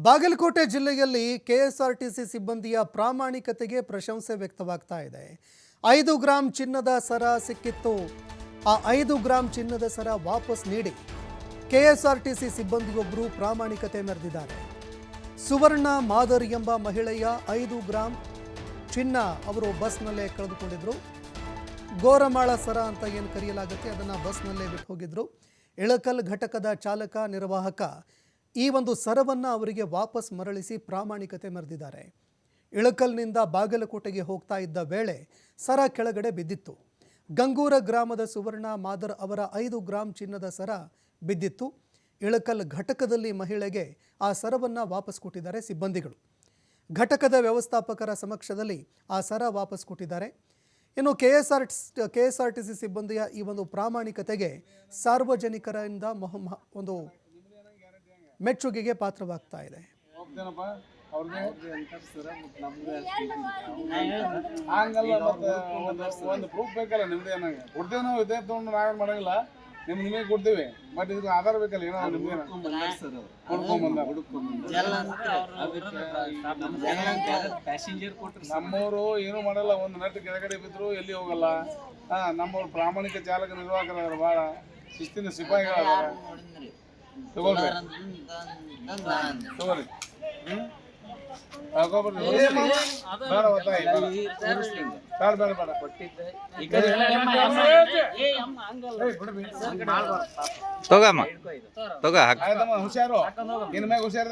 ಬಾಗಲಕೋಟೆ ಜಿಲ್ಲೆಯಲ್ಲಿ ಕೆಎಸ್ಆರ್ಟಿಸಿ ಸಿಬ್ಬಂದಿಯ ಪ್ರಾಮಾಣಿಕತೆಗೆ ಪ್ರಶಂಸೆ ವ್ಯಕ್ತವಾಗ್ತಾ ಇದೆ. 5 ಗ್ರಾಂ ಚಿನ್ನದ ಸರ ಸಿಕ್ಕಿತ್ತು. ಆ 5 ಗ್ರಾಂ ಚಿನ್ನದ ಸರ ವಾಪಸ್ ನೀಡಿ ಕೆಎಸ್ಆರ್ಟಿಸಿ ಸಿಬ್ಬಂದಿಯೊಬ್ಬರು ಪ್ರಾಮಾಣಿಕತೆ ಮೆರೆದಿದ್ದಾರೆ. ಸುವರ್ಣ ಮಾದರ್ ಎಂಬ ಮಹಿಳೆಯ 5 ಗ್ರಾಂ ಚಿನ್ನ ಅವರು ಬಸ್ನಲ್ಲೇ ಕಳೆದುಕೊಂಡಿದ್ರು. ಗೋರಮಾಳ ಸರ ಅಂತ ಏನು ಕರೆಯಲಾಗುತ್ತೆ ಅದನ್ನು ಬಸ್ನಲ್ಲೇ ಬಿಟ್ಟು ಹೋಗಿದ್ರು. ಇಳಕಲ್ ಘಟಕದ ಚಾಲಕ ನಿರ್ವಾಹಕ ಈ ಒಂದು ಸರವನ್ನು ಅವರಿಗೆ ವಾಪಸ್ ಮರಳಿಸಿ ಪ್ರಾಮಾಣಿಕತೆ ಮೆರೆದಿದ್ದಾರೆ. ಇಳಕಲ್ನಿಂದ ಬಾಗಲಕೋಟೆಗೆ ಹೋಗ್ತಾ ಇದ್ದ ವೇಳೆ ಸರ ಕೆಳಗಡೆ ಬಿದ್ದಿತ್ತು. ಗಂಗೂರ ಗ್ರಾಮದ ಸುವರ್ಣ ಮಾದರ್ ಅವರ 5 ಗ್ರಾಂ ಚಿನ್ನದ ಸರ ಬಿದ್ದಿತ್ತು. ಇಳಕಲ್ ಘಟಕದಲ್ಲಿ ಮಹಿಳೆಗೆ ಆ ಸರವನ್ನು ವಾಪಸ್ ಕೊಟ್ಟಿದ್ದಾರೆ ಸಿಬ್ಬಂದಿಗಳು. ಘಟಕದ ವ್ಯವಸ್ಥಾಪಕರ ಸಮಕ್ಷದಲ್ಲಿ ಆ ಸರ ವಾಪಸ್ ಕೊಟ್ಟಿದ್ದಾರೆ. ಇನ್ನು ಕೆಎಸ್ಆರ್ಟಿಸಿ ಸಿಬ್ಬಂದಿಯ ಈ ಒಂದು ಪ್ರಾಮಾಣಿಕತೆಗೆ ಸಾರ್ವಜನಿಕರಿಂದ ಒಂದು ಮೆಚ್ಚುಗೆಗೆ ಪಾತ್ರವಾಗ್ತಾ ಇದೆ. ಒಂದು ಪ್ರೂಫ್ ಬೇಕಲ್ಲ ನಿಮ್ದು ಏನಾಗ ಕೊಡ್ತೇವೆ ನಾವು ಇದೇ ತೊಗೊಂಡು ನಾವೇನು ಮಾಡಂಗಿಲ್ಲ. ನಿಮಗೆ ಕೊಡ್ತೀವಿ ಬಟ್ ಇದಕ್ಕೆ ಆಧಾರ ಬೇಕಲ್ಲ ಏನೋ ನಿಮ್ಗೆ ನಮ್ಮವರು ಏನು ಮಾಡಲ್ಲ. ಒಂದು ನಟ್ಟು ಕೆಳಗಡೆ ಬಿದ್ರು ಎಲ್ಲಿ ಹೋಗಲ್ಲ. ನಮ್ಮವ್ರು ಪ್ರಾಮಾಣಿಕ ಚಾಲಕ ನಿರ್ವಾಹಕರ ಭಾಳ ಶಿಸ್ತಿನ ಸಿಪಾಯಿಗಳ ತಗೊಳ್ರಿ ತಗೋರಿ. ಹುಷಾರು ಇನ್ ಮ್ಯಾಗ ಹುಷಾರ